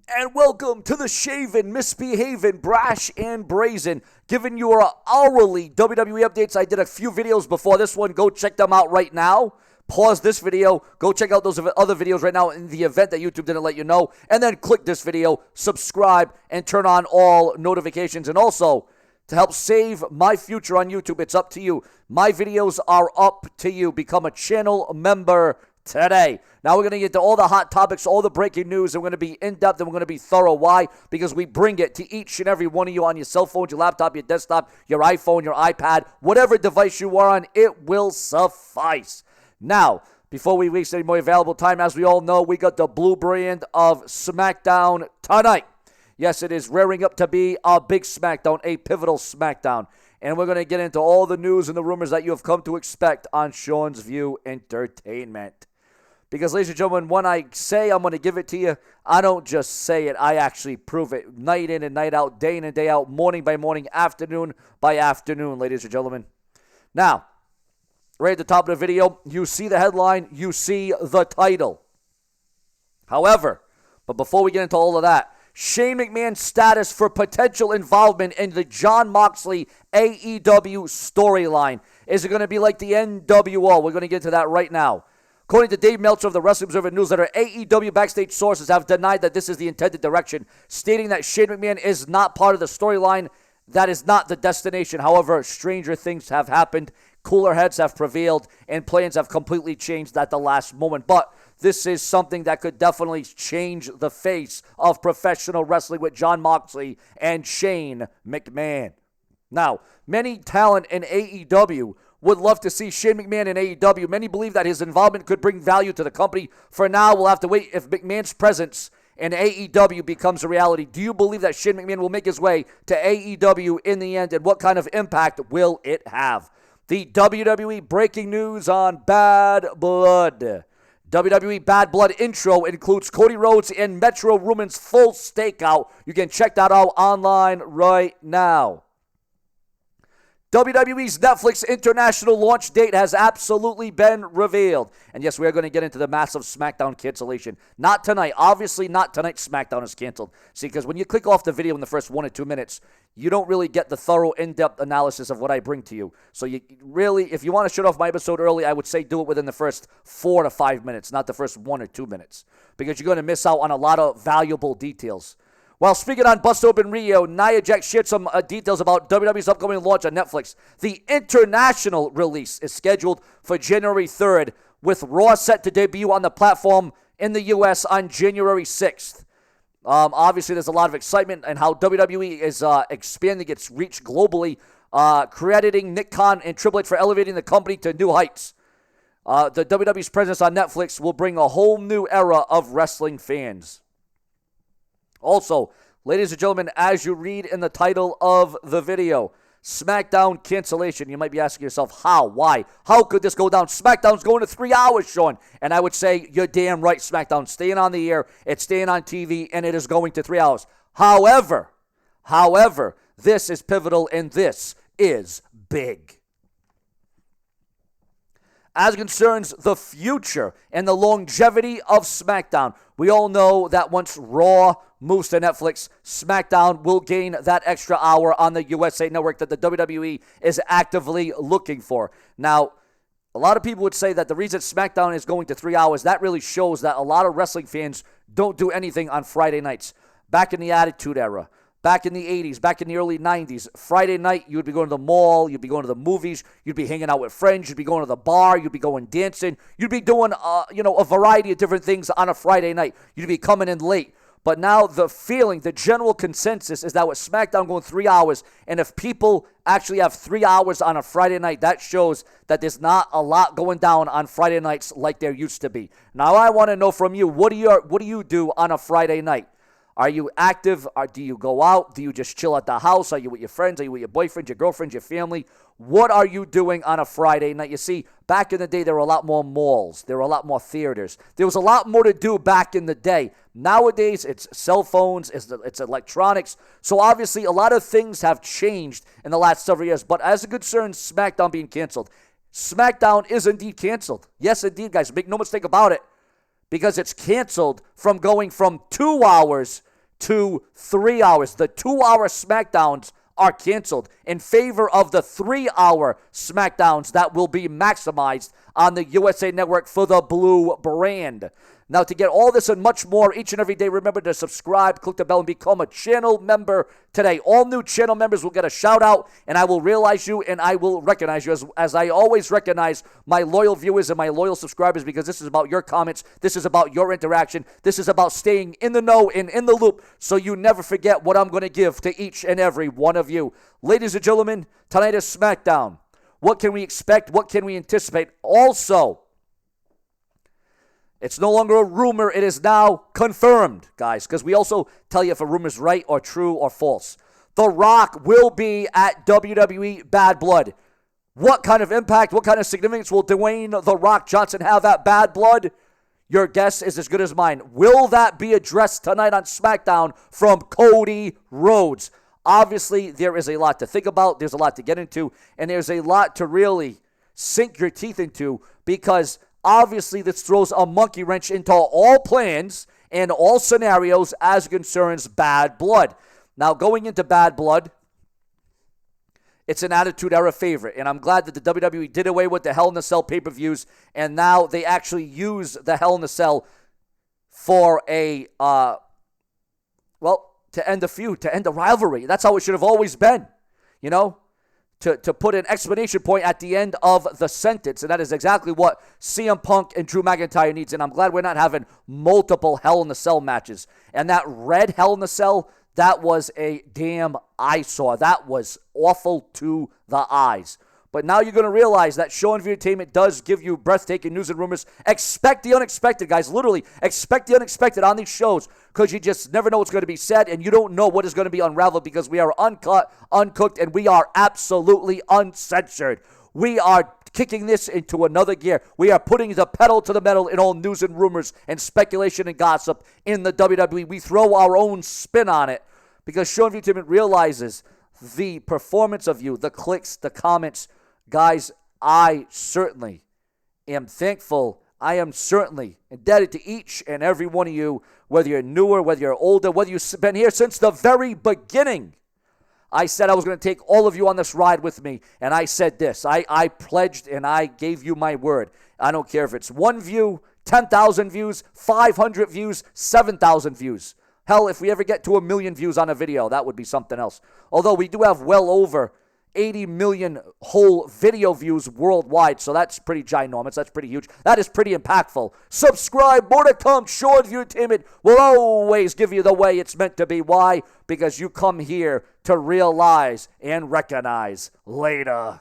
And welcome to the Shaven, Misbehaving, Brash, and Brazen, giving you our hourly WWE updates. I did a few videos before this one. Go check them out right now. Pause this video. Go check out those other videos right now in the event that YouTube didn't let you know. And then click this video, subscribe, and turn on all notifications. And also, to help save my future on YouTube, it's up to you. My videos are up to you. Become a channel member today. Now we're going to get to all the hot topics, all the breaking news, and we're going to be in-depth and we're going to be thorough. Why? Because we bring it to each and every one of you on your cell phone, your laptop, your desktop, your iPhone, your iPad, whatever device you are on, it will suffice. Now, before we waste any more available time, as we all know, we got the blue brand of SmackDown tonight. Yes, it is rearing up to be a big SmackDown, a pivotal SmackDown. And we're going to get into all the news and the rumors that you have come to expect on Sean's View Entertainment. Because, ladies and gentlemen, when I say I'm going to give it to you, I don't just say it. I actually prove it night in and night out, day in and day out, morning by morning, afternoon by afternoon, ladies and gentlemen. Now, right at the top of the video, you see the headline, you see the title. However, but before we get into all of that, Shane McMahon's status for potential involvement in the Jon Moxley AEW storyline. Is it going to be like the NWO? We're going to get to that right now. According to Dave Meltzer of the Wrestling Observer newsletter, AEW backstage sources have denied that this is the intended direction, stating that Shane McMahon is not part of the storyline. That is not the destination. However, stranger things have happened. Cooler heads have prevailed, and plans have completely changed at the last moment. But this is something that could definitely change the face of professional wrestling with Jon Moxley and Shane McMahon. Now, many talent in AEW would love to see Shane McMahon in AEW. Many believe that his involvement could bring value to the company. For now, we'll have to wait if McMahon's presence in AEW becomes a reality. Do you believe that Shane McMahon will make his way to AEW in the end, and what kind of impact will it have? The WWE breaking news on Bad Blood. WWE Bad Blood intro includes Cody Rhodes and Metro Boomin's full stakeout. You can check that out online right now. WWE's Netflix international launch date has absolutely been revealed. And yes, we are going to get into the massive SmackDown cancellation. Not tonight. Obviously, not tonight. SmackDown is canceled. See, because when you click off the video in the first 1 or 2 minutes, you don't really get the thorough, in-depth analysis of what I bring to you. So you really, if you want to shut off my episode early, I would say do it within the first 4 to 5 minutes, not the first 1 or 2 minutes. Because you're going to miss out on a lot of valuable details. While speaking on Bust Open Rio, Nia Jax shared some details about WWE's upcoming launch on Netflix. The international release is scheduled for January 3rd, with Raw set to debut on the platform in the U.S. on January 6th. Obviously, there's a lot of excitement and how WWE is expanding its reach globally, crediting Nick Khan and Triple H for elevating the company to new heights. The WWE's presence on Netflix will bring a whole new era of wrestling fans. Also, ladies and gentlemen, as you read in the title of the video, SmackDown cancellation. You might be asking yourself, how? Why? How could this go down? SmackDown's going to 3 hours, Sean. And I would say, you're damn right, SmackDown's staying on the air, it's staying on TV, and it is going to 3 hours. However, this is pivotal and this is big. As concerns the future and the longevity of SmackDown, we all know that once Raw moves to Netflix, SmackDown will gain that extra hour on the USA Network that the WWE is actively looking for. Now, a lot of people would say that the reason SmackDown is going to 3 hours, that really shows that a lot of wrestling fans don't do anything on Friday nights. Back in the Attitude Era, back in the 80s, back in the early 90s, Friday night, you would be going to the mall, you'd be going to the movies, you'd be hanging out with friends, you'd be going to the bar, you'd be going dancing, you'd be doing, a variety of different things on a Friday night. You'd be coming in late. But now the feeling, the general consensus is that with SmackDown going 3 hours, and if people actually have 3 hours on a Friday night, that shows that there's not a lot going down on Friday nights like there used to be. Now I want to know from you, what do you do on a Friday night? Are you active? Or do you go out? Do you just chill at the house? Are you with your friends? Are you with your boyfriend, your girlfriend, your family? What are you doing on a Friday night? You see, back in the day, there were a lot more malls. There were a lot more theaters. There was a lot more to do back in the day. Nowadays, it's cell phones, it's electronics. So obviously, a lot of things have changed in the last several years. But as it concerns SmackDown being canceled, SmackDown is indeed canceled. Yes, indeed, guys. Make no mistake about it. Because it's canceled from going from 2 hours to 3 hours. The 2-hour SmackDowns are canceled in favor of the 3-hour SmackDowns that will be maximized on the USA Network for the Blue brand. Now, to get all this and much more each and every day, remember to subscribe, click the bell, and become a channel member today. All new channel members will get a shout-out, and I will realize you, and I will recognize you, as I always recognize my loyal viewers and my loyal subscribers, because this is about your comments, this is about your interaction, this is about staying in the know and in the loop, so you never forget what I'm going to give to each and every one of you. Ladies and gentlemen, tonight is SmackDown. What can we expect? What can we anticipate? Also, it's no longer a rumor. It is now confirmed, guys, because we also tell you if a rumor is right or true or false. The Rock will be at WWE Bad Blood. What kind of impact, what kind of significance will Dwayne The Rock Johnson have at Bad Blood? Your guess is as good as mine. Will that be addressed tonight on SmackDown from Cody Rhodes? Obviously, there is a lot to think about. There's a lot to get into. And there's a lot to really sink your teeth into, because obviously this throws a monkey wrench into all plans and all scenarios as concerns Bad Blood. Now, going into Bad Blood, it's an Attitude Era favorite. And I'm glad that the WWE did away with the Hell in a Cell pay-per-views. And now they actually use the Hell in a Cell for a, to end the feud, to end the rivalry. That's how it should have always been, you know, to put an exclamation point at the end of the sentence. And that is exactly what CM Punk and Drew McIntyre needs. And I'm glad we're not having multiple Hell in a Cell matches. And that red Hell in a Cell, that was a damn eyesore. That was awful to the eyes. But now you're going to realize that SeanzView Entertainment does give you breathtaking news and rumors. Expect the unexpected, guys. Literally, expect the unexpected on these shows, because you just never know what's going to be said, and you don't know what is going to be unraveled, because we are uncut, uncooked, and we are absolutely uncensored. We are kicking this into another gear. We are putting the pedal to the metal in all news and rumors and speculation and gossip in the WWE. We throw our own spin on it, because SeanzView Entertainment realizes the performance of you, the clicks, the comments. Guys, I certainly am thankful. I am certainly indebted to each and every one of you, whether you're newer, whether you're older, whether you've been here since the very beginning. I said I was going to take all of you on this ride with me, and I said this. I pledged and I gave you my word. I don't care if it's 1 view, 10,000 views, 500 views, 7,000 views. Hell, if we ever get to 1 million views on a video, that would be something else. Although we do have well over 80 million whole video views worldwide, so that's pretty ginormous. That's pretty huge. That is pretty impactful. Subscribe. More to come. SeanzView Entertainment will always give you the way it's meant to be. Why? Because you come here to realize and recognize later.